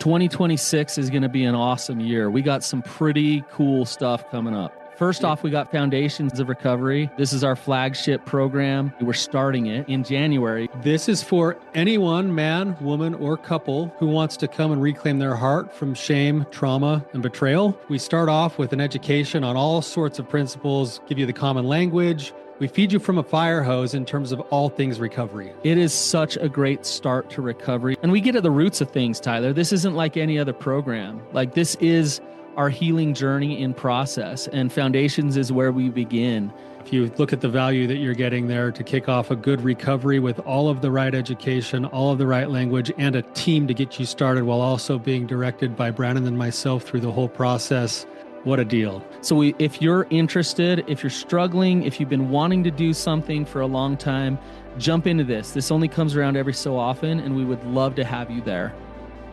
2026 is going to be an awesome year. We got some pretty cool stuff coming up. First off, we got Foundations of Recovery. This is our flagship program. We're starting it in January. This is for anyone, man, woman, or couple who wants to come and reclaim their heart from shame, trauma, and betrayal. We start off with an education on all sorts of principles, give you the common language. We feed you from a fire hose in terms of all things recovery. It is such a great start to recovery. And we get at the roots of things, Tyler. This isn't like any other program. Like, this is our healing journey in process, and Foundations is where we begin. If you look at the value that you're getting there to kick off a good recovery with all of the right education, all of the right language, and a team to get you started while also being directed by Brannon and myself through the whole process, what a deal. So if you're interested, if you're struggling, if you've been wanting to do something for a long time, jump into this. This only comes around every so often, and we would love to have you there.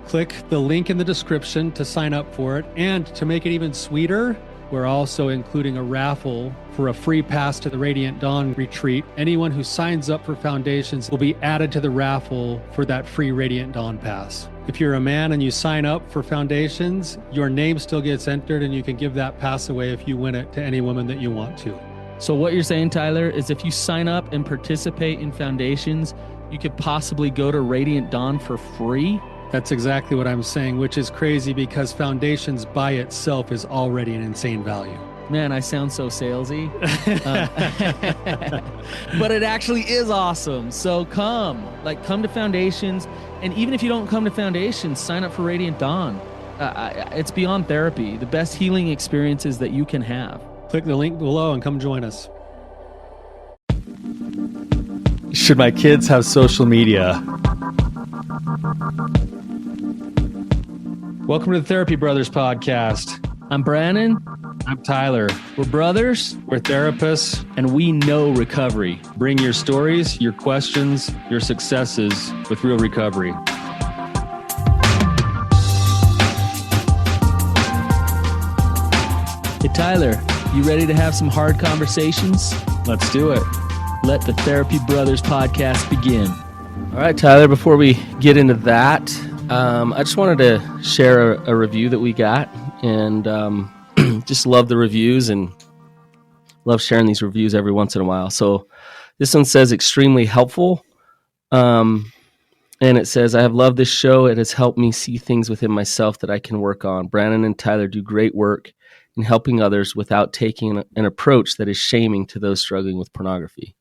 Click the link in the description to sign up for it. And to make it even sweeter, we're also including a raffle for a free pass to the Radiant Dawn retreat. Anyone who signs up for Foundations will be added to the raffle for that free Radiant Dawn pass. If you're a man and you sign up for Foundations, your name still gets entered, and you can give that pass away if you win it to any woman that you want to. So what you're saying, Tyler, is if you sign up and participate in Foundations, you could possibly go to Radiant Dawn for free? That's exactly what I'm saying, which is crazy because Foundations by itself is already an insane value. Man, I sound so salesy. But it actually is awesome. So come to Foundations. And even if you don't come to Foundations, sign up for Radiant Dawn. It's beyond therapy, the best healing experiences that you can have. Click the link below and come join us. Should my kids have social media? Welcome to the Therapy Brothers podcast. I'm Brannon. I'm Tyler. We're brothers. We're therapists. And we know recovery. Bring your stories, your questions, your successes with real recovery. Hey, Tyler, you ready to have some hard conversations? Let's do it. Let the Therapy Brothers podcast begin. All right, Tyler, before we get into that, I just wanted to share a review that we got, and just love the reviews and love sharing these reviews every once in a while. So this one says extremely helpful. And it says, I have loved this show. It has helped me see things within myself that I can work on. Brannon and Tyler do great work in helping others without taking an approach that is shaming to those struggling with pornography.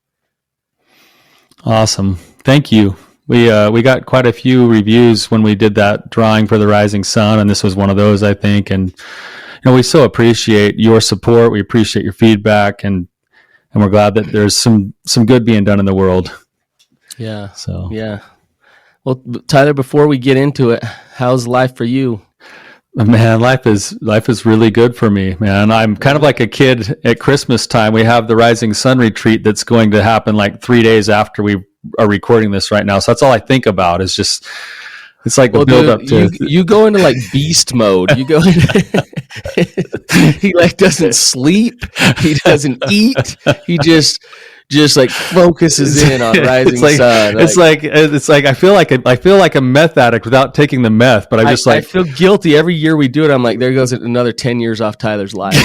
Awesome. Thank you. We got quite a few reviews when we did that drawing for the Rising Sun, and this was one of those, I think. And we so appreciate your support. We appreciate your feedback, and we're glad that there's some good being done in the world. Yeah. So yeah. Well, Tyler, before we get into it, how's life for you? Man, life is really good for me, man. I'm kind of like a kid at Christmas time. We have the Rising Sun retreat that's going to happen like 3 days after we are recording this right now. So that's all I think about is just, it's like the build up to. You go into like beast mode. You go into, he like doesn't sleep. He doesn't eat. He just like focuses in on Rising Sun. It's like I feel like a meth addict without taking the meth, but I feel guilty every year we do it. I'm like, there goes another 10 years off Tyler's life.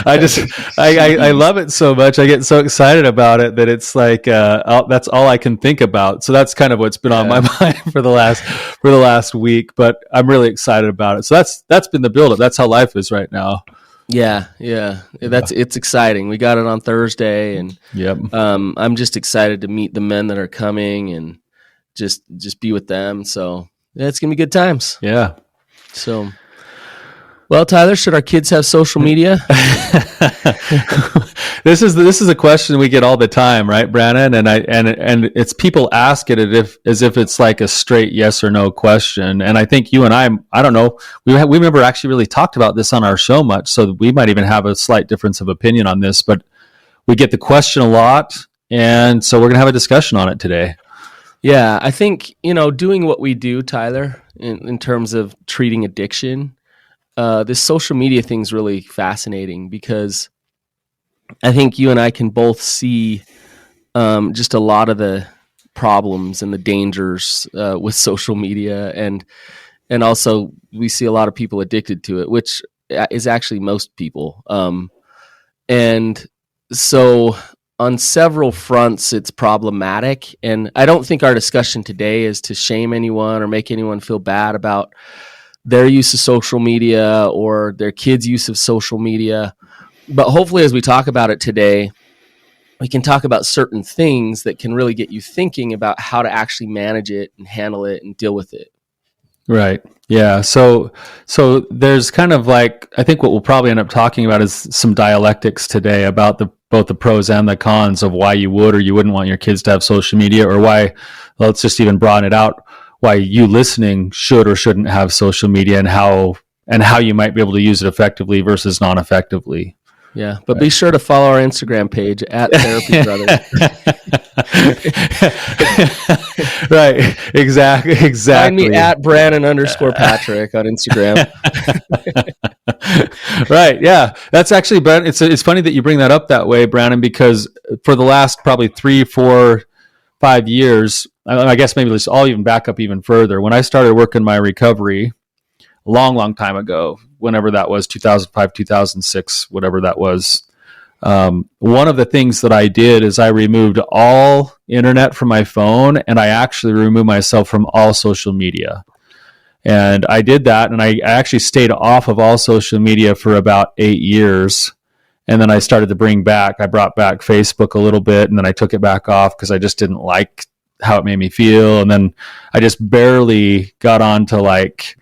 I love it so much. I get so excited about it that it's like that's all I can think about. So that's kind of what's been on my mind for the last week. But I'm really excited about it. So that's been the buildup. That's how life is right now. Yeah. It's exciting. We got it on Thursday, and I'm just excited to meet the men that are coming and just be with them. So yeah, it's gonna be good times. Yeah. So, well, Tyler, should our kids have social media? This is a question we get all the time, right, Brannon? And it's people ask it as if it's like a straight yes or no question. And I think you and I don't know, we never actually really talked about this on our show much, so we might even have a slight difference of opinion on this. But we get the question a lot, and so we're gonna have a discussion on it today. Yeah, I think doing what we do, Tyler, in terms of treating addiction. This social media thing's really fascinating because I think you and I can both see just a lot of the problems and the dangers with social media, and also we see a lot of people addicted to it, which is actually most people. And so on several fronts, it's problematic. And I don't think our discussion today is to shame anyone or make anyone feel bad about their use of social media or their kids' use of social media. But hopefully, as we talk about it today, we can talk about certain things that can really get you thinking about how to actually manage it and handle it and deal with it. Right. Yeah. So there's kind of like, I think what we'll probably end up talking about is some dialectics today about both the pros and the cons of why you would or you wouldn't want your kids to have social media, or why, let's just even broaden it out, why you listening should or shouldn't have social media, and how you might be able to use it effectively versus non-effectively. Yeah, but be sure to follow our Instagram page at Therapy Brothers. Right. Exactly. Find me at Brannon_Patrick on Instagram. Right. Yeah. That's actually, Brannon. It's funny that you bring that up that way, Brannon, because for the last probably 3, 4, 5 years, I guess maybe I'll even back up even further. When I started working my recovery a long time ago, whenever that was, 2005, 2006, whatever that was, one of the things that I did is I removed all internet from my phone, and I actually removed myself from all social media. And I did that, and I actually stayed off of all social media for about 8 years. And then I started to I brought back Facebook a little bit, and then I took it back off because I just didn't like how it made me feel. And then I just barely got onto like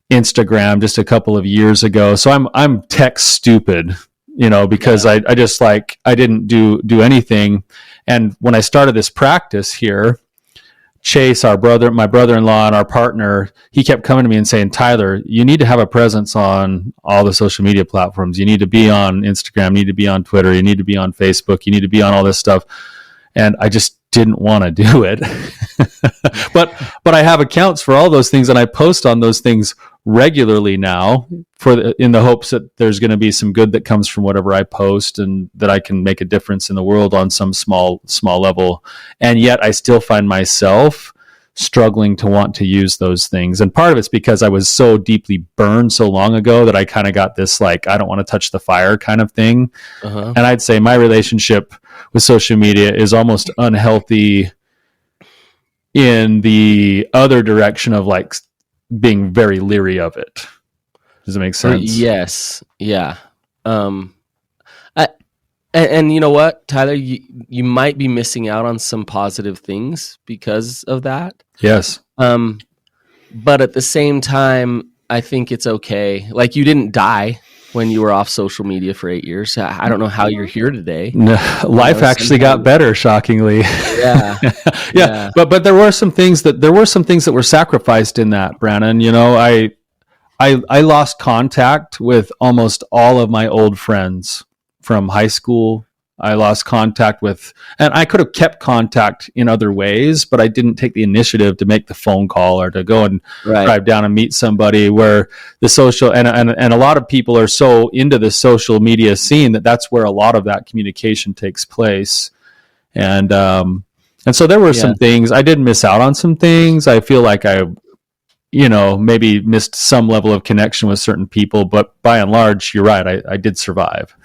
Instagram just a couple of years ago. So I'm tech stupid, because I just I didn't do anything. And when I started this practice here, Chase, my brother-in-law and our partner, he kept coming to me and saying, Tyler, you need to have a presence on all the social media platforms. You need to be on Instagram, you need to be on Twitter, you need to be on Facebook, you need to be on all this stuff. And I just didn't want to do it. but I have accounts for all those things, and I post on those things regularly now in the hopes that there's going to be some good that comes from whatever I post, and that I can make a difference in the world on some small level. And yet I still find myself struggling to want to use those things. And part of it's because I was so deeply burned so long ago that I kind of got this, I don't want to touch the fire kind of thing. Uh-huh. And I'd say my relationship with social media is almost unhealthy in the other direction of being very leery of it. Does it make sense? Yes. Yeah. And you know what, Tyler, you might be missing out on some positive things because of that. Yes. But at the same time, I think it's okay. You didn't die when you were off social media for 8 years. I don't know how you're here today. No, life actually got better, shockingly. Yeah. Yeah. But there were some things that were sacrificed in that, Brannon. I lost contact with almost all of my old friends from high school. I lost contact with, and I could have kept contact in other ways, but I didn't take the initiative to make the phone call or to go and drive down and meet somebody. Where the social and a lot of people are so into the social media scene that's where a lot of that communication takes place. And so there were some things I did miss out on. Some things I feel like I maybe missed some level of connection with certain people, but by and large, you're right. I did survive.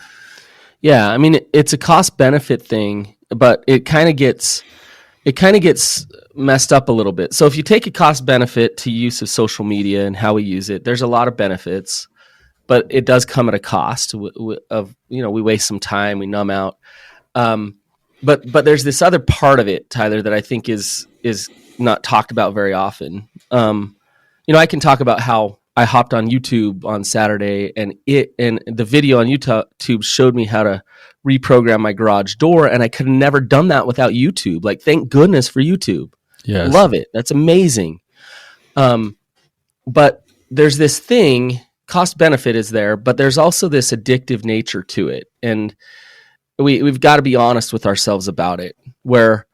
Yeah, I mean, it's a cost benefit thing, but it kind of gets messed up a little bit. So if you take a cost benefit to use of social media and how we use it, there's a lot of benefits, but it does come at a cost of we waste some time, we numb out. But there's this other part of it, Tyler, that I think is not talked about very often. I can talk about how I hopped on YouTube on Saturday, and the video on YouTube showed me how to reprogram my garage door, and I could have never done that without YouTube. Thank goodness for YouTube. Yes. Love it. That's amazing. But there's this thing, cost benefit is there, but there's also this addictive nature to it. And we've got to be honest with ourselves about it, where,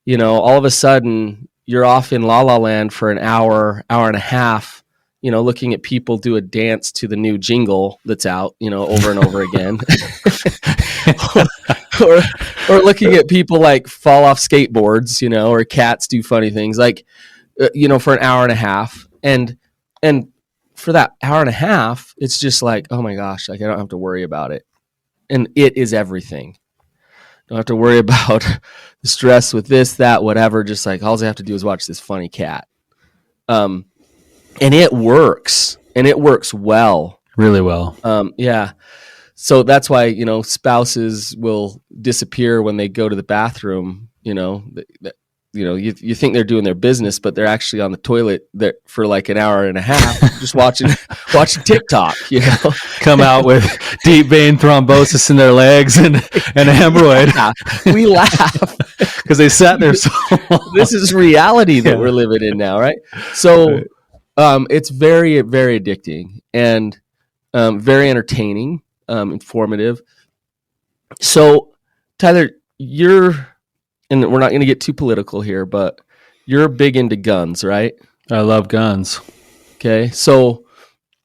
all of a sudden you're off in La La Land for an hour and a half, looking at people do a dance to the new jingle that's out, over and over again. or looking at people like fall off skateboards, or cats do funny things, like, for an hour and a half. And for that hour and a half, it's just like, oh my gosh, like I don't have to worry about it. And it is everything. Don't have to worry about the stress with this, that, whatever. Just like all I have to do is watch this funny cat. And it works, and it works well. Really well. Yeah. So that's why, spouses will disappear when they go to the bathroom, you think they're doing their business, but they're actually on the toilet there for like an hour and a half, just watching TikTok. Come out with deep vein thrombosis in their legs and a hemorrhoid. Yeah, we laugh because they sat there so long. This is reality that we're living in now, right? So, it's very, very addicting and very entertaining, informative. So, Tyler, and we're not going to get too political here, but you're big into guns, right? I love guns. Okay. So,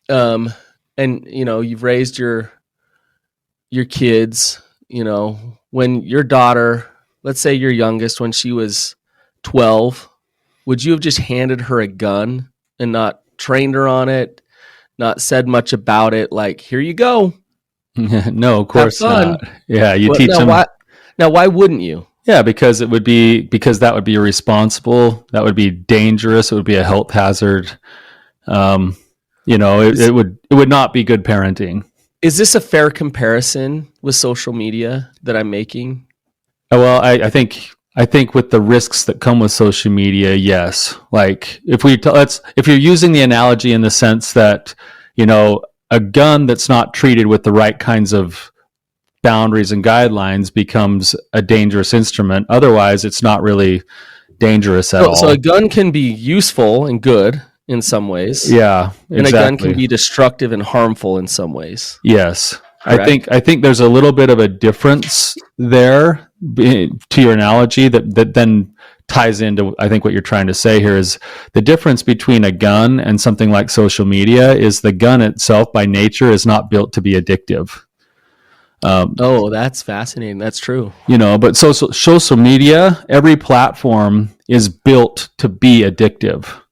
and you've raised your kids, when your daughter, let's say your youngest, when she was 12, would you have just handed her a gun and not trained her on it, not said much about it? Like, here you go. No, of course not. Yeah. You teach them. Now, why wouldn't you? Yeah, because that would be irresponsible. That would be dangerous. It would be a health hazard. It would not be good parenting. Is this a fair comparison with social media that I'm making? Well, I think with the risks that come with social media, yes. Like if you're using the analogy in the sense that, a gun that's not treated with the right kinds of boundaries and guidelines becomes a dangerous instrument. Otherwise, it's not really dangerous at all. So a gun can be useful and good in some ways. Yeah, exactly. And a gun can be destructive and harmful in some ways. Yes. Correct? I think there's a little bit of a difference there to your analogy that then ties into, I think what you're trying to say here is the difference between a gun and something like social media is the gun itself by nature is not built to be addictive. That's fascinating. That's true. But social media, every platform is built to be addictive.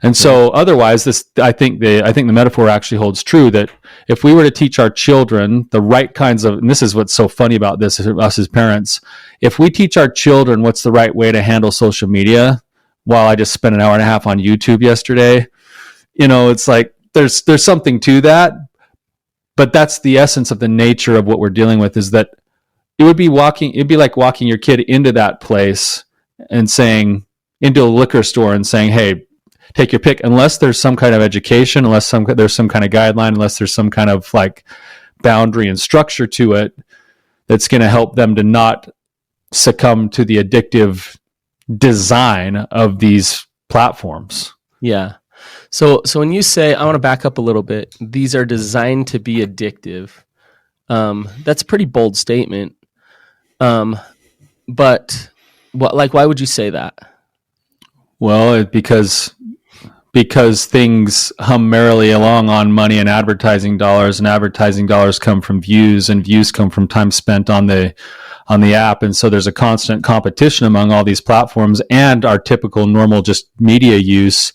And so otherwise, I think the metaphor actually holds true that if we were to teach our children the right kinds of, and this is what's so funny about this, us as parents, if we teach our children what's the right way to handle social media, while I just spent an hour and a half on YouTube yesterday, it's like there's something to that. But that's the essence of the nature of what we're dealing with, is that it'd be like walking your kid into that place and saying, into a liquor store and saying, hey, take your pick, unless there's some kind of education, unless there's some kind of guideline, unless there's some kind of like boundary and structure to it that's going to help them to not succumb to the addictive design of these platforms. Yeah. So when you say, I want to back up a little bit, these are designed to be addictive. That's a pretty bold statement. But why would you say that? Well, because things hum merrily along on money and advertising dollars come from views, and views come from time spent on the app. And so there's a constant competition among all these platforms and our typical normal just media use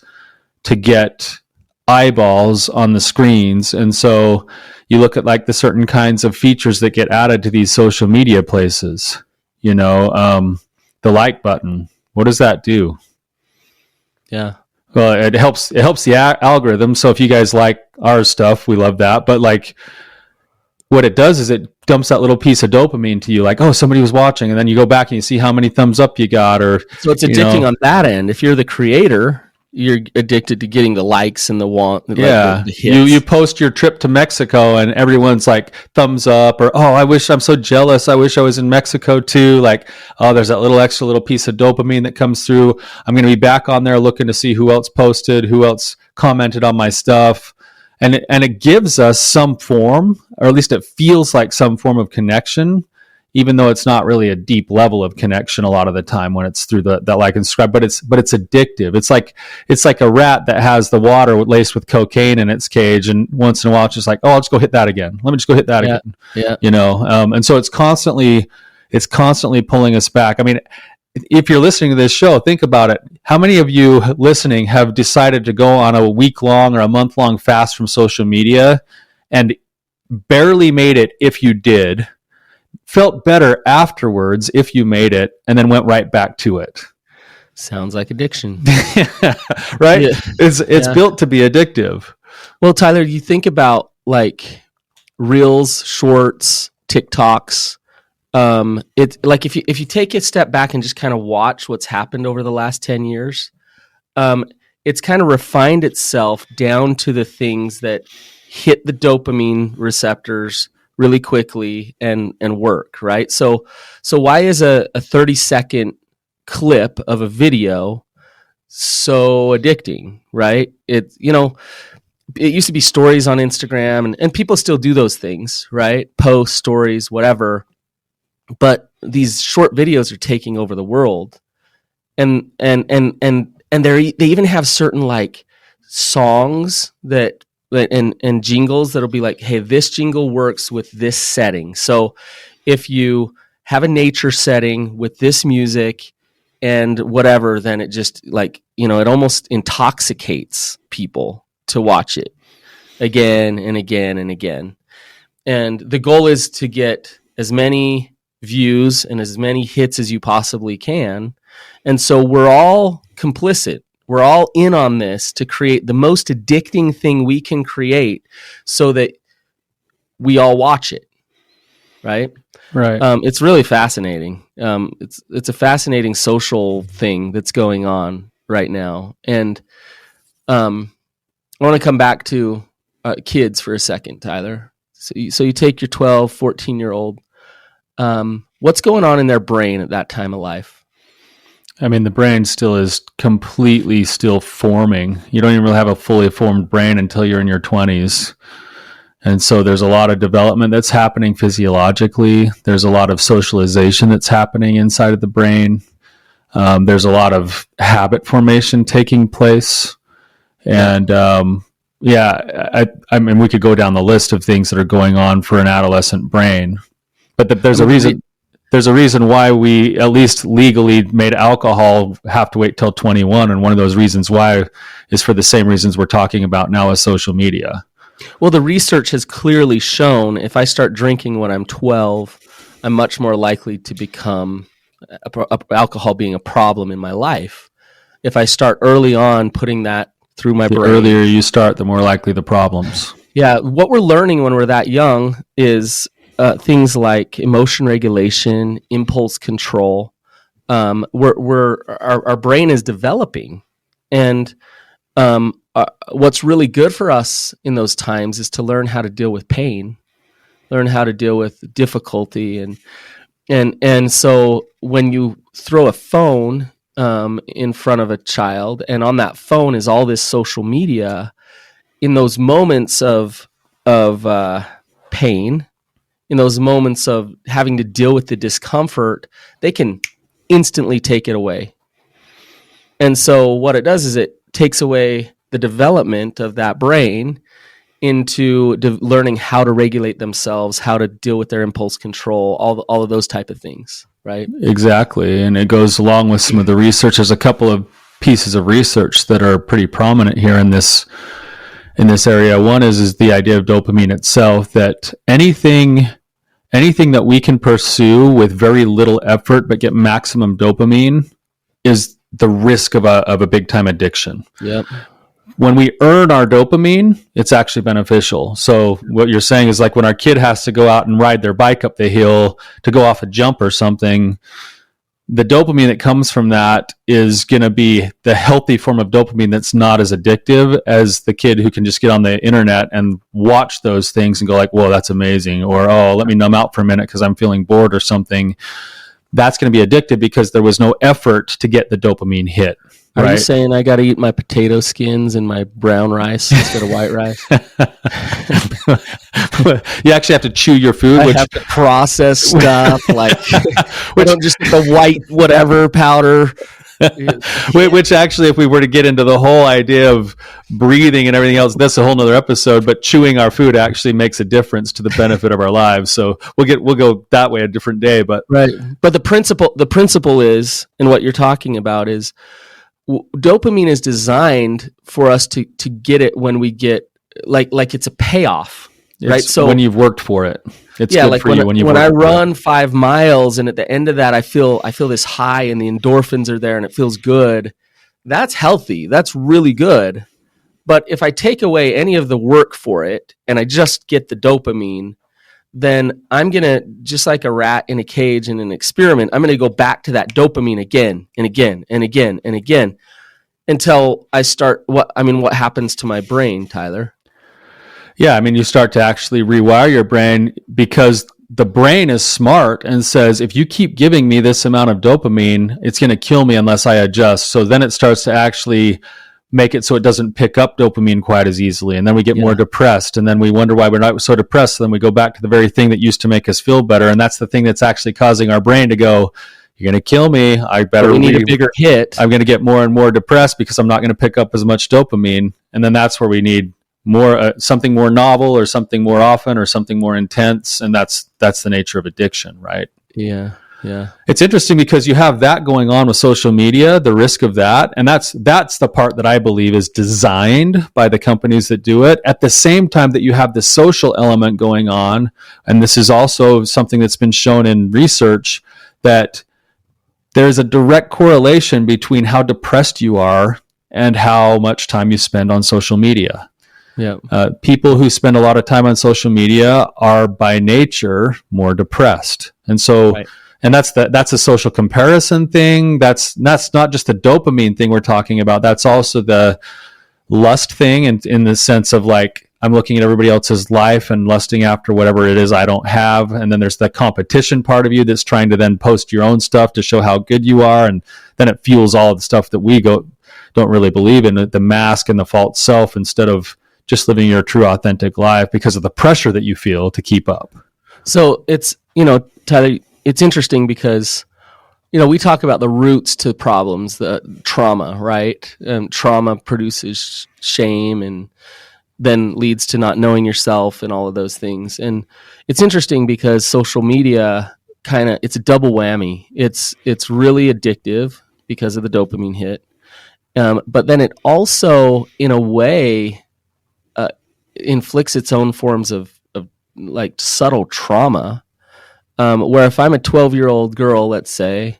to get eyeballs on the screens. And so you look at like the certain kinds of features that get added to these social media places, the like button. What does that do? Yeah. Well, it helps the algorithm. So if you guys like our stuff, we love that. But like what it does is it dumps that little piece of dopamine to you, like, oh, somebody was watching, and then you go back and you see how many thumbs up you got. Or so it's addicting on that end. If you're the creator, you're addicted to getting the likes and the the hits. You post your trip to Mexico and everyone's like thumbs up, or oh, I'm so jealous, I wish I was in Mexico too. Like, oh, there's that little piece of dopamine that comes through. I'm going to be back on there looking to see who else posted, who else commented on my stuff, and it gives us some form, or at least it feels like some form of connection, even though it's not really a deep level of connection a lot of the time when it's through that like and subscribe, but it's addictive. It's like a rat that has the water laced with cocaine in its cage, and once in a while it's just like, oh, I'll just go hit that again. Let me just go hit that again. Yeah. And so it's constantly It's constantly pulling us back. I mean, if you're listening to this show, think about it. How many of you listening have decided to go on a week-long or a month-long fast from social media and barely made it if you did, felt better afterwards if you made it, and then went right back to it? Sounds like addiction. Right? Yeah. It's built to be addictive. Well, Tyler, you think about like Reels, Shorts, TikToks. It's like if you take a step back and just kind of watch what's happened over the last 10 years, it's kind of refined itself down to the things that hit the dopamine receptors really quickly and work, right? So why is a 30-second clip of a video so addicting, right? It used to be stories on Instagram, and people still do those things, right? Post stories, whatever. But these short videos are taking over the world, and they even have certain like songs that and jingles that'll be like, hey, this jingle works with this setting. So if you have a nature setting with this music and whatever, then it just like, it almost intoxicates people to watch it again and again and again. And the goal is to get as many views and as many hits as you possibly can. And so we're all complicit. We're all in on this to create the most addicting thing we can create so that we all watch it. Right. It's really fascinating. It's a fascinating social thing that's going on right now. And I want to come back to kids for a second, Tyler. So you take your 12, 14-year-old. What's going on in their brain at that time of life? I mean, the brain still is completely still forming. You don't even really have a fully formed brain until you're in your 20s. And so there's a lot of development that's happening physiologically. There's a lot of socialization that's happening inside of the brain. There's a lot of habit formation taking place. And I mean, we could go down the list of things that are going on for an adolescent brain. But there's a reason. There's a reason why we, at least legally, made alcohol have to wait till 21. And one of those reasons why is for the same reasons we're talking about now as social media. Well, the research has clearly shown if I start drinking when I'm 12, I'm much more likely to become alcohol being a problem in my life. If I start early on putting that through my brain. The earlier you start, the more likely the problems. Yeah. What we're learning when we're that young is things like emotion regulation, impulse control. Our brain is developing, and what's really good for us in those times is to learn how to deal with pain, learn how to deal with difficulty, and so when you throw a phone in front of a child, and on that phone is all this social media, in those moments of pain, in those moments of having to deal with the discomfort, they can instantly take it away. And so what it does is it takes away the development of that brain into learning how to regulate themselves, how to deal with their impulse control, all of those type of things, right? Exactly. And it goes along with some of the research. There's a couple of pieces of research that are pretty prominent here in this area. One is the idea of dopamine itself, that anything that we can pursue with very little effort but get maximum dopamine is the risk of a big time addiction. Yep. When we earn our dopamine, it's actually beneficial. So what you're saying is like when our kid has to go out and ride their bike up the hill to go off a jump or something, the dopamine that comes from that is going to be the healthy form of dopamine that's not as addictive as the kid who can just get on the internet and watch those things and go like, whoa, that's amazing. Or, oh, let me numb out for a minute because I'm feeling bored or something. That's going to be addictive because there was no effort to get the dopamine hit. Are right? you saying I got to eat my potato skins and my brown rice instead of white rice? You actually have to chew your food. I have to process stuff like we don't just get the white whatever powder. Which actually, if we were to get into the whole idea of breathing and everything else, that's a whole nother episode. But chewing our food actually makes a difference to the benefit of our lives. So we'll go that way a different day. But right. But the principle is, and what you're talking about is, dopamine is designed for us to get it when we get like it's a payoff, right? So when you've worked for it, it's good like for you when I run 5 miles and at the end of that I feel this high and the endorphins are there and it feels good. That's healthy. That's really good. But if I take away any of the work for it and I just get the dopamine, then I'm going to, just like a rat in a cage in an experiment, I'm going to go back to that dopamine again and again and again and again until I start what happens to my brain, Tyler? Yeah, I mean, you start to actually rewire your brain because the brain is smart and says, if you keep giving me this amount of dopamine, it's going to kill me unless I adjust. So then it starts to actually make it so it doesn't pick up dopamine quite as easily. And then we get more depressed. And then we wonder why we're not so depressed. So then we go back to the very thing that used to make us feel better. And that's the thing that's actually causing our brain to go, you're going to kill me. I better need a bigger hit. I'm going to get more and more depressed because I'm not going to pick up as much dopamine. And then that's where we need more, something more novel or something more often or something more intense. And that's the nature of addiction, right? Yeah. Yeah. It's interesting because you have that going on with social media, the risk of that. And that's the part that I believe is designed by the companies that do it. At the same time that you have the social element going on, and this is also something that's been shown in research, that there's a direct correlation between how depressed you are and how much time you spend on social media. Yeah. People who spend a lot of time on social media are by nature more depressed. And so... Right. And that's a social comparison thing. That's not just the dopamine thing we're talking about. That's also the lust thing, in the sense of like, I'm looking at everybody else's life and lusting after whatever it is I don't have. And then there's the competition part of you that's trying to then post your own stuff to show how good you are. And then it fuels all of the stuff that we don't really believe in, the mask and the false self, instead of just living your true authentic life because of the pressure that you feel to keep up. So it's, Tyler, it's interesting because, we talk about the roots to problems, the trauma, right? Trauma produces shame and then leads to not knowing yourself and all of those things. And it's interesting because social media it's a double whammy. It's really addictive because of the dopamine hit. But then it also, in a way, inflicts its own forms of like subtle trauma. Where if I'm a 12-year-old girl, let's say,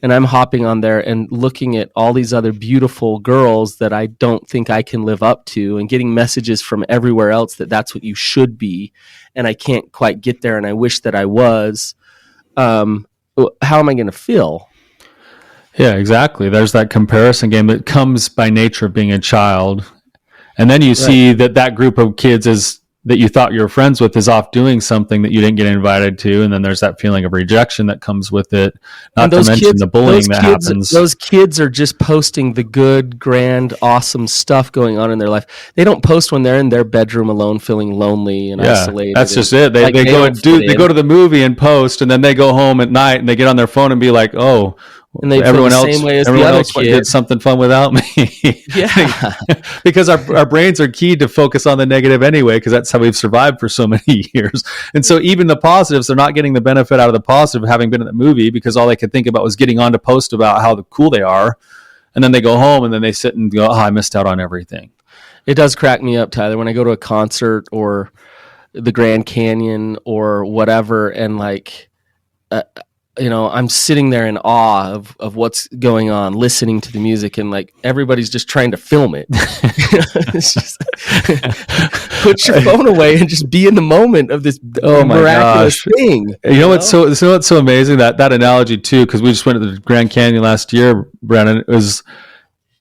and I'm hopping on there and looking at all these other beautiful girls that I don't think I can live up to, and getting messages from everywhere else that that's what you should be, and I can't quite get there and I wish that I was, how am I going to feel? Yeah, exactly. There's that comparison game that comes by nature of being a child. And then you see that group of kids that you thought you were friends with is off doing something that you didn't get invited to. And then there's that feeling of rejection that comes with it. Not to mention the bullying that happens. Those kids are just posting the good, grand, awesome stuff going on in their life. They don't post when they're in their bedroom alone, feeling lonely and isolated. That's just it. They go to the movie and post, and then they go home at night and they get on their phone and be like, oh, and they everyone feel the same way as the other kid did something fun without me. Yeah. Because our brains are keyed to focus on the negative anyway, because that's how we've survived for so many years. And so even the positives, they're not getting the benefit out of the positive of having been in the movie, because all they could think about was getting on to post about how cool they are. And then they go home and then they sit and go, oh, I missed out on everything. It does crack me up, Tyler, when I go to a concert or the Grand Canyon or whatever, and I'm sitting there in awe of what's going on, listening to the music, and everybody's just trying to film it. It's just, put your phone away and just be in the moment of this miraculous thing. You know what's so amazing, that analogy too, because we just went to the Grand Canyon last year, Brannon. It was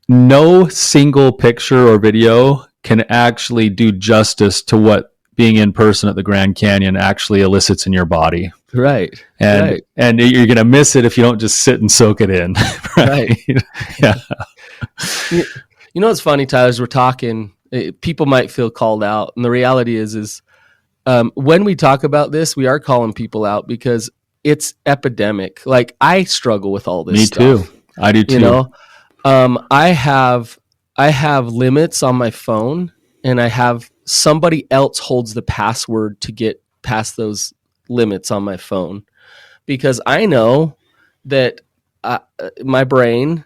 no single picture or video can actually do justice to what being in person at the Grand Canyon actually elicits in your body. Right. And you're going to miss it if you don't just sit and soak it in. Right. Yeah. You know what's funny, Tyler, as we're talking, people might feel called out. And the reality is when we talk about this, we are calling people out because it's epidemic. I struggle with all this stuff. Me too. I do too. You know, I have limits on my phone, and I have somebody else holds the password to get past those limits on my phone, because I know that my brain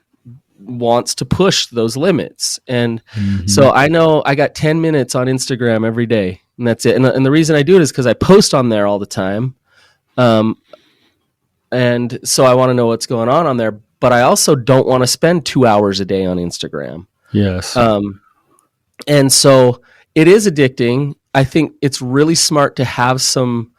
wants to push those limits. And so I know I got 10 minutes on Instagram every day, and that's it. And the reason I do it is because I post on there all the time. And so I want to know what's going on there, but I also don't want to spend 2 hours a day on Instagram. Yes. And so it is addicting. I think it's really smart to have some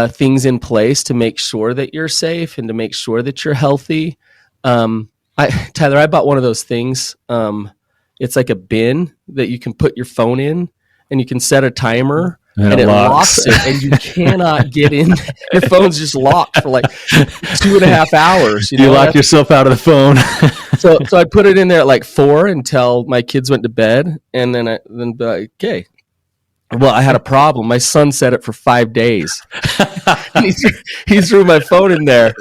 things in place to make sure that you're safe and to make sure that you're healthy. Tyler, I bought one of those things. It's like a bin that you can put your phone in, and you can set a timer, and it locks it, and you cannot get in. Your phone's just locked for like 2.5 hours. You lock yourself out of the phone. So I put it in there at like 4 until my kids went to bed, and then be like, okay. Well, I had a problem. My son set it for 5 days. he threw my phone in there.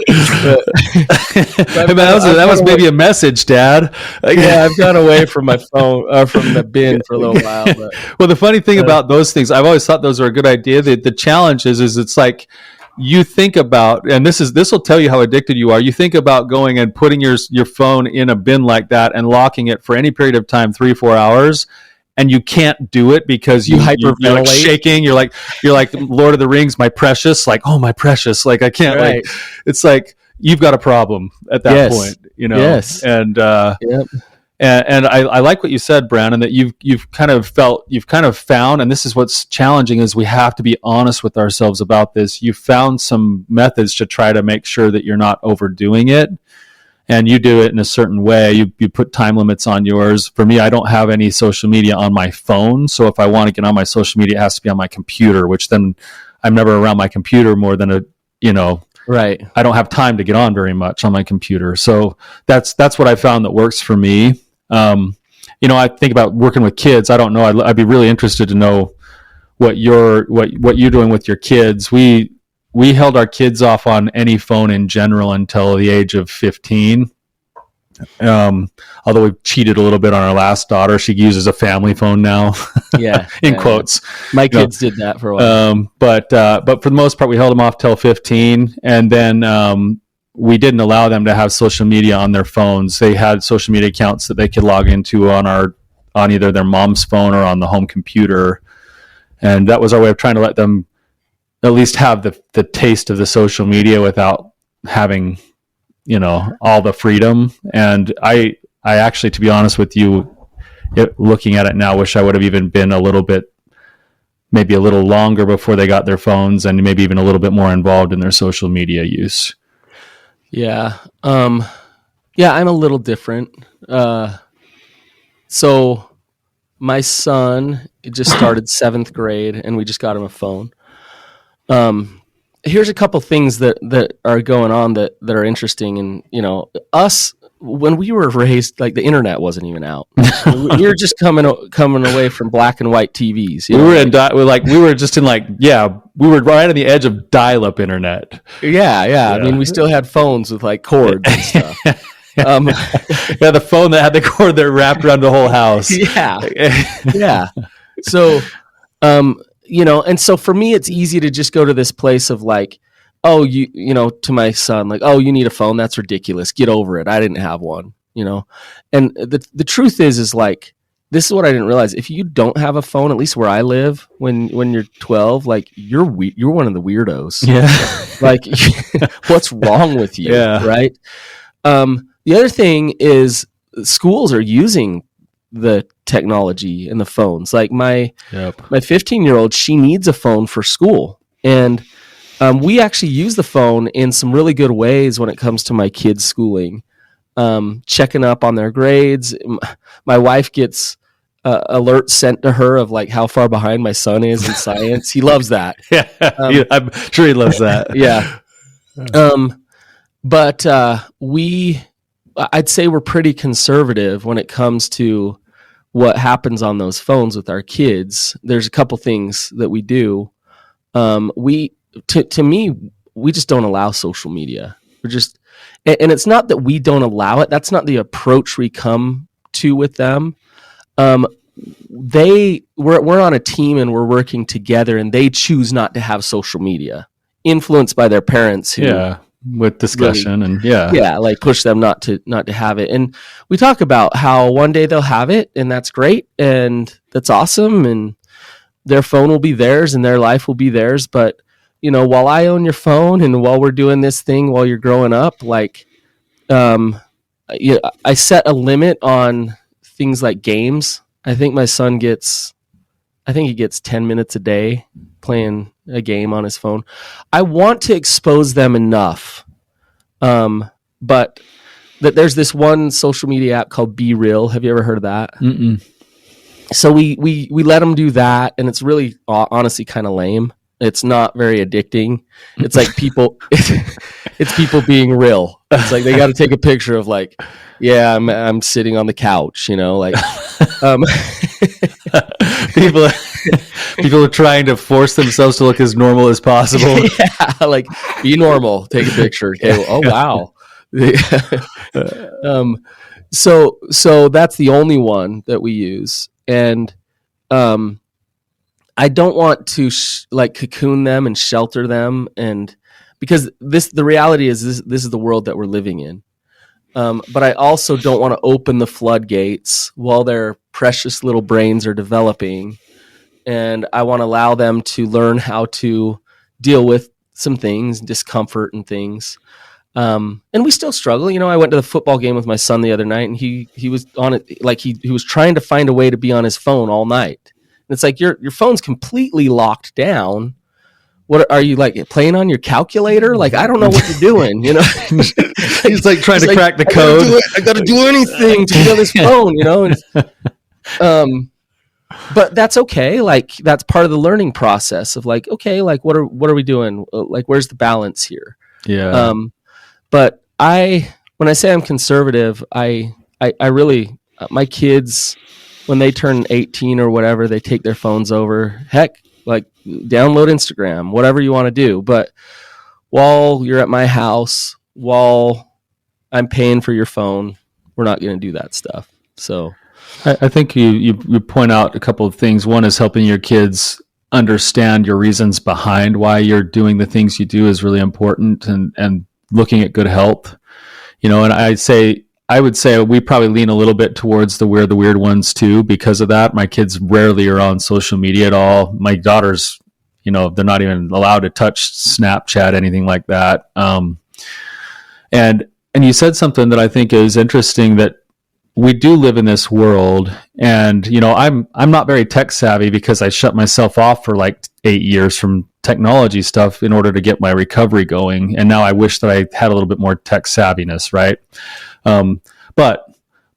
That was maybe a message, Dad. Yeah, I've gone away from my phone, from the bin for a little while. But, well, the funny thing about those things, I've always thought those are a good idea. The challenge is it's like you think about, and this will tell you how addicted you are. You think about going and putting your phone in a bin like that and locking it for any period of time, 3-4 hours. And you can't do it because you're like shaking. You're like Lord of the Rings, my precious. Like, oh, my precious. Like, I can't. Right. Like, it's like you've got a problem at that point. You know. Yes. And and I like what you said, Brannon, that you've kind of found, and this is what's challenging, is we have to be honest with ourselves about this. You found some methods to try to make sure that you're not overdoing it. And you do it in a certain way. You put time limits on yours. For me, I don't have any social media on my phone. So if I want to get on my social media, it has to be on my computer, which then I'm never around my computer more than right. I don't have time to get on very much on my computer. So that's what I found that works for me. I think about working with kids. I don't know. I'd be really interested to know what you're doing with your kids. We held our kids off on any phone in general until the age of 15. Although we've cheated a little bit on our last daughter. She uses a family phone now. Yeah. in quotes. My kids did that for a while. But for the most part, we held them off till 15. And then we didn't allow them to have social media on their phones. They had social media accounts that they could log into on either their mom's phone or on the home computer. And that was our way of trying to let them at least have the taste of the social media without having, all the freedom. And I actually, to be honest with you, looking at it now, wish I would have even been maybe a little longer before they got their phones, and maybe even a little bit more involved in their social media use. Yeah. I'm a little different. So my son just started 7th grade, and we just got him a phone. Here's a couple things that are going on that are interesting. And, us, when we were raised, like the internet wasn't even out. We were just coming away from black and white TVs. We were right on the edge of dial-up internet. Yeah. I mean, we still had phones with like cords and stuff. The phone that had the cord that wrapped around the whole house. Yeah. So, and so for me, it's easy to just go to this place of like, oh, to my son, like, oh, you need a phone. That's ridiculous. Get over it. I didn't have one, and the truth is like, this is what I didn't realize. If you don't have a phone, at least where I live, when you're 12, like you're one of the weirdos. Yeah. Like what's wrong with you? Yeah. Right. The other thing is schools are using the technology and the phones. Like my 15-year-old, she needs a phone for school. And we actually use the phone in some really good ways when it comes to my kids' schooling. Checking up on their grades. My wife gets alerts sent to her of like how far behind my son is in science. He loves that. Yeah, I'm sure he loves that. Yeah. But I'd say we're pretty conservative when it comes to what happens on those phones with our kids. There's a couple things that we do. To me, we just don't allow social media. and it's not that we don't allow it. That's not the approach we come to with them. We're on a team and we're working together, and they choose not to have social media, influenced by their parents who with discussion really, and like push them not to have it. And we talk about how one day they'll have it, and that's great and that's awesome, and their phone will be theirs and their life will be theirs. But while I own your phone and while we're doing this thing while you're growing up, like I set a limit on things like games. I think my son gets 10 minutes a day playing a game on his phone. I want to expose them enough. But that there's this one social media app called Be Real. Have you ever heard of that? Mm-mm. So we let them do that, and it's really honestly kind of lame. It's not very addicting. It's like people, it's people being real. It's like they got to take a picture of like, yeah, I'm sitting on the couch, like people are trying to force themselves to look as normal as possible. Yeah, like be normal, take a picture. Okay, oh wow. So that's the only one that we use, and I don't want to cocoon them and shelter them, and because the reality is this is the world that we're living in. But I also don't want to open the floodgates while their precious little brains are developing, and I want to allow them to learn how to deal with some things, discomfort and things. And we still struggle. I went to the football game with my son the other night, and he was on it, like he was trying to find a way to be on his phone all night. And it's like your phone's completely locked down. What are you, like, playing on your calculator? Like, I don't know what you're doing, He's like trying to crack the code. I got to do anything to be on this phone, And, but that's okay. Like, that's part of the learning process of like, okay, like what are we doing? Like, where's the balance here? Yeah. But when I say I'm conservative, I really, my kids, when they turn 18 or whatever, they take their phones over. Heck, like download Instagram, whatever you want to do. But while you're at my house, while I'm paying for your phone, we're not going to do that stuff. So I think you point out a couple of things. One is helping your kids understand your reasons behind why you're doing the things you do is really important, and looking at good health. And I would say we probably lean a little bit towards the weird ones too because of that. My kids rarely are on social media at all. My daughters, they're not even allowed to touch Snapchat, anything like that. And you said something that I think is interesting, that we do live in this world, and I'm not very tech savvy because I shut myself off for like 8 years from technology stuff in order to get my recovery going. And now I wish that I had a little bit more tech savviness, right? But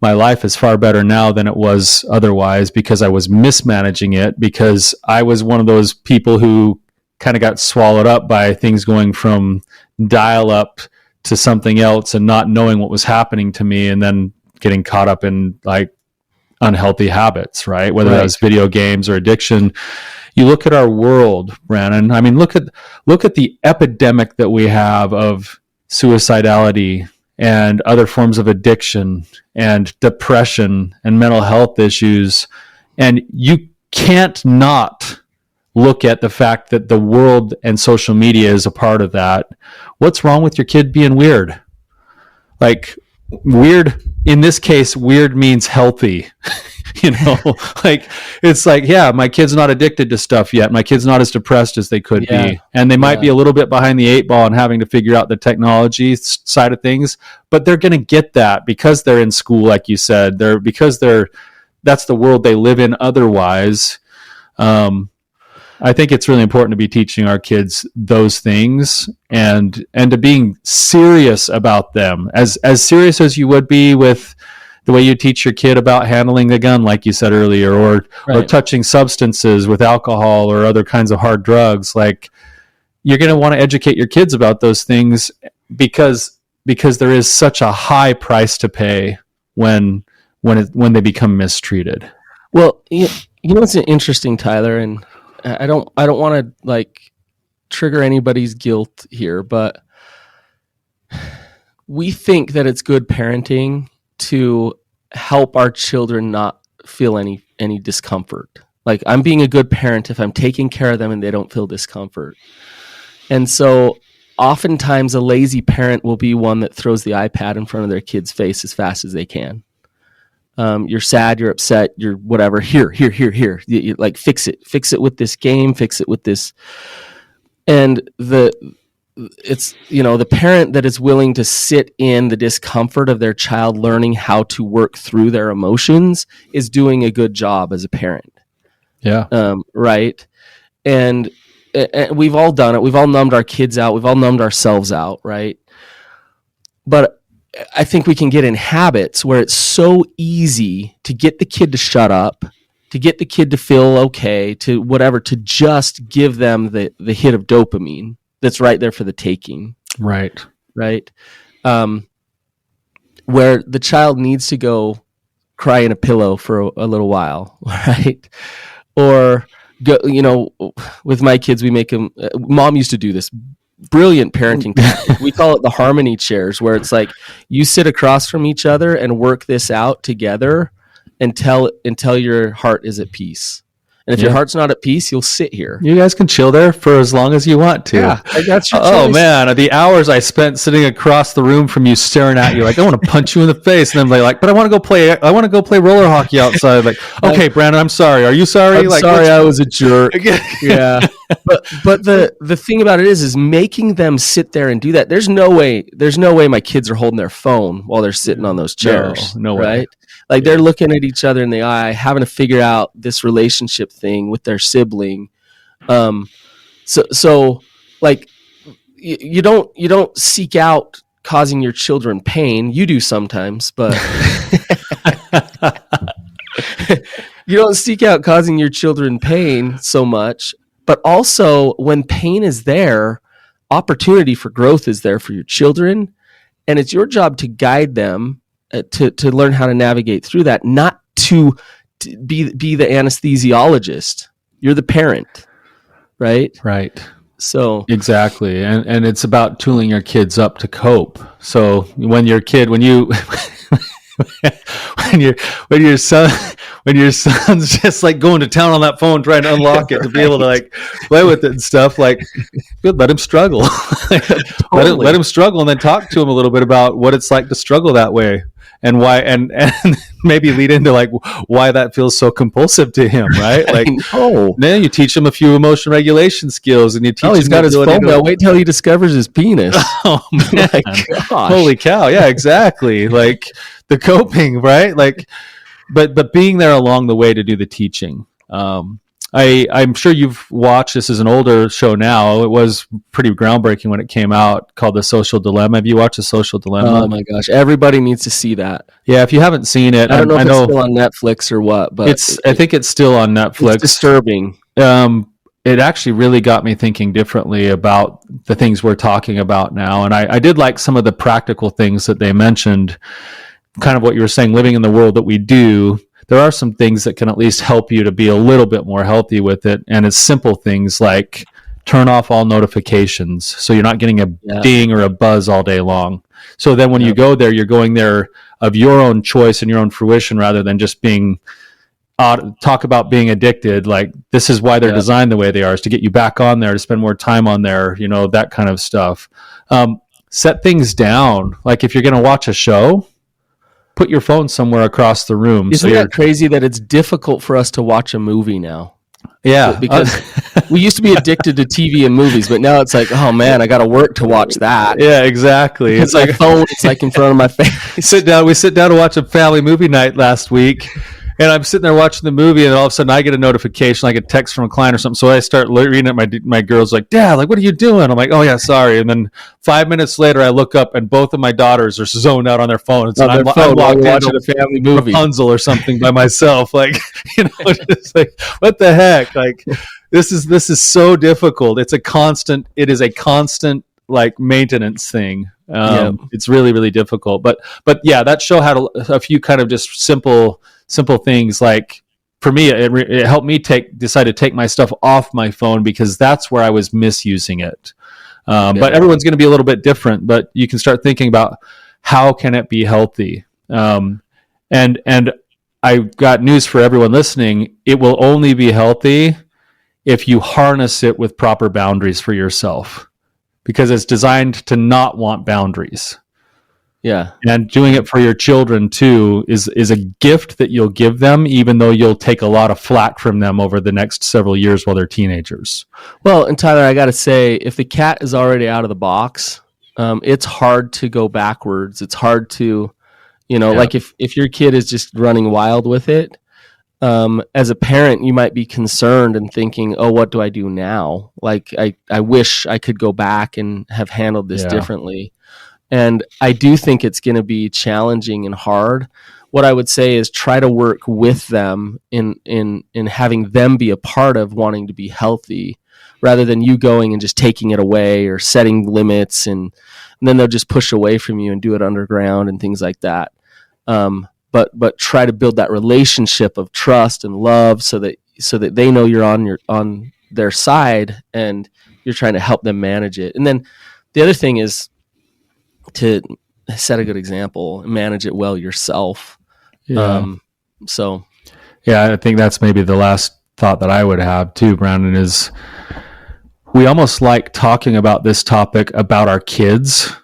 my life is far better now than it was otherwise because I was mismanaging it, because I was one of those people who kind of got swallowed up by things going from dial up to something else and not knowing what was happening to me, and then getting caught up in like unhealthy habits, right? Whether that was video games or addiction. You look at our world, Brannon. I mean, look at the epidemic that we have of suicidality and other forms of addiction and depression and mental health issues. And you can't not look at the fact that the world and social media is a part of that. What's wrong with your kid being weird? Like, weird, in this case, weird means healthy. Like, it's like, yeah, my kid's not addicted to stuff yet. My kid's not as depressed as they could be. And they might be a little bit behind the 8 ball and having to figure out the technology side of things, but they're going to get that because they're in school, like you said. That's the world they live in otherwise. I think it's really important to be teaching our kids those things and to being serious about them, as serious as you would be with the way you teach your kid about handling the gun, like you said earlier, or touching substances with alcohol or other kinds of hard drugs. Like, you're going to want to educate your kids about those things because there is such a high price to pay when they become mistreated. Well, what's interesting, Tyler, and I don't want to like trigger anybody's guilt here, but we think that it's good parenting to help our children not feel any discomfort. Like, I'm being a good parent if I'm taking care of them and they don't feel discomfort. And so oftentimes a lazy parent will be one that throws the iPad in front of their kid's face as fast as they can. You're sad, you're upset, you're whatever. Here. You like, fix it with this game, fix it with this. And it's, the parent that is willing to sit in the discomfort of their child learning how to work through their emotions is doing a good job as a parent. Yeah. Right. And we've all done it. We've all numbed our kids out. We've all numbed ourselves out. Right. But I think we can get in habits where it's so easy to get the kid to shut up, to get the kid to feel okay, to whatever, to just give them the hit of dopamine that's right there for the taking. Right. Right. Where the child needs to go cry in a pillow for a little while. Right. Or go, with my kids, we make them, mom used to do this brilliant parenting tactic. We call it the harmony chairs, where it's like you sit across from each other and work this out together until your heart is at peace. And if your heart's not at peace, you'll sit here. You guys can chill there for as long as you want to. Yeah, that's your choice. Oh man, the hours I spent sitting across the room from you, staring at you, like, I want to punch you in the face, and then like, but I want to go play roller hockey outside. Like, okay, Brannon, I'm sorry. Are you sorry? I'm sorry, I was a jerk. Yeah, but the thing about it is making them sit there and do that. There's no way my kids are holding their phone while they're sitting on those chairs. No way. Right? Like, they're looking at each other in the eye, having to figure out this relationship thing with their sibling. So like, you don't seek out causing your children pain. You do sometimes, but you don't seek out causing your children pain so much. But also, when pain is there, opportunity for growth is there for your children, and it's your job to guide them to learn how to navigate through that, not to be the anesthesiologist. You're the parent, right? Right. So Exactly. And it's about tooling your kids up to cope. So when your son's just like going to town on that phone trying to unlock it to be able to like play with it and stuff, like, good, let him struggle. let him struggle, and then talk to him a little bit about what it's like to struggle that way, and why, and maybe lead into like why that feels so compulsive to him, right? Like, then you teach him a few emotion regulation skills, and you teach him he's got his phone now. Wait till he discovers his penis. Oh man. Holy cow. Yeah, exactly. Like the coping, right? Like, but being there along the way to do the teaching. I'm sure you've watched, this is an older show now. It was pretty groundbreaking when it came out, called The Social Dilemma. Have you watched The Social Dilemma? Oh my gosh. Everybody needs to see that. Yeah. If you haven't seen it, I don't know if it's still on Netflix or what, but I think it's still on Netflix. It's disturbing. It actually really got me thinking differently about the things we're talking about now. And I did like some of the practical things that they mentioned, kind of what you were saying, living in the world that we do. There are some things that can at least help you to be a little bit more healthy with it. And it's simple things like turn off all notifications, so you're not getting a ding or a buzz all day long. So then when you go there, you're going there of your own choice and your own fruition, rather than just being talk about being addicted. Like, this is why they're designed the way they are, is to get you back on there, to spend more time on there, that kind of stuff. Set things down. Like, if you're going to watch a show, put your phone somewhere across the room. Isn't that crazy that it's difficult for us to watch a movie now? Yeah. Because we used to be addicted to TV and movies, but now it's like, oh man, I got to work to watch that. Yeah, exactly. It's like phone, it's like in front of my face. We sit down to watch a family movie night last week. And I'm sitting there watching the movie, and all of a sudden I get a notification, like a text from a client or something. So I start reading it. My girl's like, "Dad, like, what are you doing?" I'm like, "Oh yeah, sorry." And then 5 minutes later, I look up, and both of my daughters are zoned out on their phones. And I'm watching a family movie, Rapunzel or something by myself. Like, just like, what the heck? Like, this is so difficult. It is a constant like maintenance thing. It's really, really difficult. But yeah, that show had a few kind of just simple things. Like, for me, it helped me decide to take my stuff off my phone, because that's where I was misusing it. But everyone's going to be a little bit different. But you can start thinking about how can it be healthy? And I've got news for everyone listening. It will only be healthy if you harness it with proper boundaries for yourself, because it's designed to not want boundaries. Yeah. And doing it for your children too is a gift that you'll give them, even though you'll take a lot of flack from them over the next several years while they're teenagers. Well, and Tyler, I got to say, if the cat is already out of the box, it's hard to go backwards. It's hard to, like if your kid is just running wild with it, as a parent, you might be concerned and thinking, oh, what do I do now? Like, I wish I could go back and have handled this differently. And I do think it's going to be challenging and hard. What I would say is try to work with them in having them be a part of wanting to be healthy, rather than you going and just taking it away or setting limits, and then they'll just push away from you and do it underground and things like that. But try to build that relationship of trust and love so that they know you're on their side and you're trying to help them manage it. And then the other thing is to set a good example and manage it well yourself. Yeah. I think that's maybe the last thought that I would have too, Brannon, is we almost like talking about this topic about our kids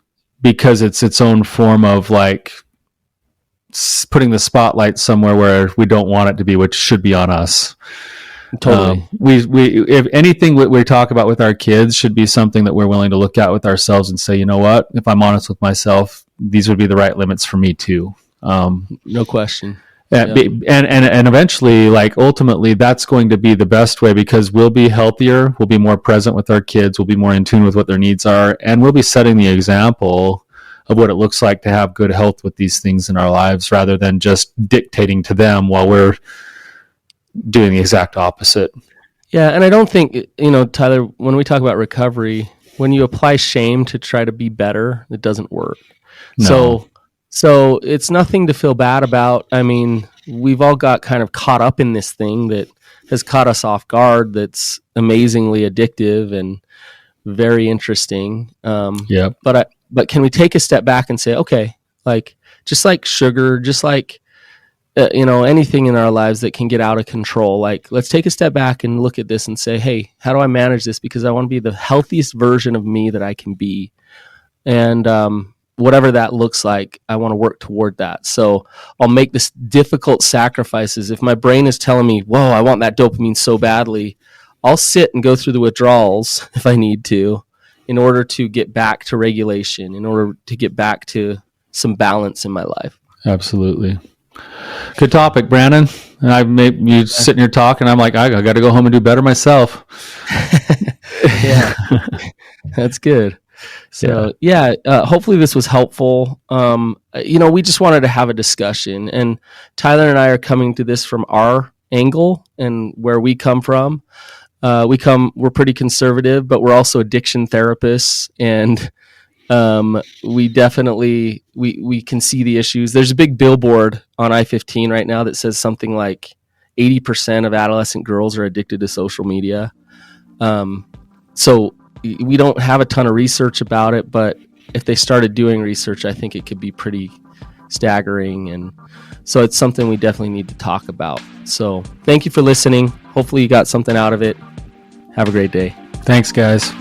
because it's its own form of like putting the spotlight somewhere where we don't want it to be, which should be on us. Totally. We if anything we talk about with our kids should be something that we're willing to look at with ourselves and say, you know what, if I'm honest with myself, these would be the right limits for me too. No question. And eventually, like ultimately, that's going to be the best way, because we'll be healthier, we'll be more present with our kids, we'll be more in tune with what their needs are, and we'll be setting the example of what it looks like to have good health with these things in our lives, rather than just dictating to them while we're doing the exact opposite. Yeah, and I don't think, Tyler, when we talk about recovery, when you apply shame to try to be better, it doesn't work. No. So it's nothing to feel bad about. I mean, we've all got kind of caught up in this thing that has caught us off guard, that's amazingly addictive and very interesting. But can we take a step back and say, okay, like just like sugar, just like anything in our lives that can get out of control, like let's take a step back and look at this and say, hey, how do I manage this? Because I want to be the healthiest version of me that I can be. And whatever that looks like, I want to work toward that. So I'll make this difficult sacrifices. If my brain is telling me, whoa, I want that dopamine so badly, I'll sit and go through the withdrawals if I need to, in order to get back to regulation, in order to get back to some balance in my life. Absolutely. Good topic, Brannon. And I made you sitting here talking. I'm like, I got to go home and do better myself. Yeah, that's good. So hopefully this was helpful. We just wanted to have a discussion, and Tyler and I are coming to this from our angle and where we come from. We're pretty conservative, but we're also addiction therapists, and we definitely we can see the issues. There's a big billboard on I-15 right now that says something like 80% of adolescent girls are addicted to social media. So we don't have a ton of research about it, but if they started doing research, I think it could be pretty staggering. And so it's something we definitely need to talk about. So thank you for listening. Hopefully you got something out of it. Have a great day. Thanks, guys.